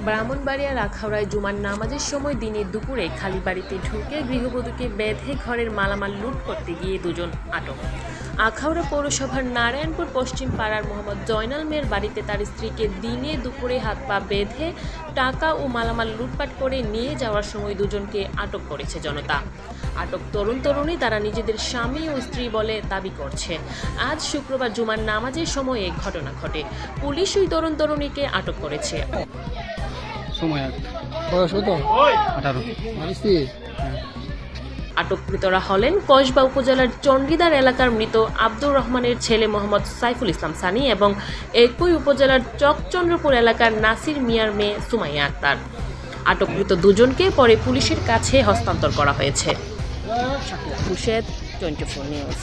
ব্রাহ্মণবাড়িয়ার আখাউড়ায় জুমার নামাজের সময় দিনের দুপুরে খালি বাড়িতে ঢুকে গৃহবধূকে বেঁধে ঘরের মালামাল লুট করতে গিয়ে দুজন আটক। আখাউড়া পৌরসভার নারায়ণপুর পশ্চিম পাড়ার মোহাম্মদ জয়নাল মেয়ের বাড়িতে তার স্ত্রীকে দিনে দুপুরে হাত পা বেঁধে টাকা ও মালামাল লুটপাট করে নিয়ে যাওয়ার সময় দুজনকে আটক করেছে জনতা। আটক তরুণী তারা নিজেদের স্বামী ও স্ত্রী বলে দাবি করছে। আজ শুক্রবার জুমার নামাজের সময়ে ঘটনা ঘটে। পুলিশ ওই তরুণীকে আটক করেছে। আটককৃতরা হলেন কসবা উপজেলার চণ্ডীদার এলাকার মৃত আব্দুর রহমানের ছেলে মোহাম্মদ সাইফুল ইসলাম সানি এবং একই উপজেলার চকচন্দ্রপুর এলাকার নাসির মিয়ার মেয়ে সুমাইয়া আক্তার। আটককৃত দুজনকে পরে পুলিশের কাছে হস্তান্তর করা হয়েছে। শাকিলা খুরশেদ, 24 নিউজ।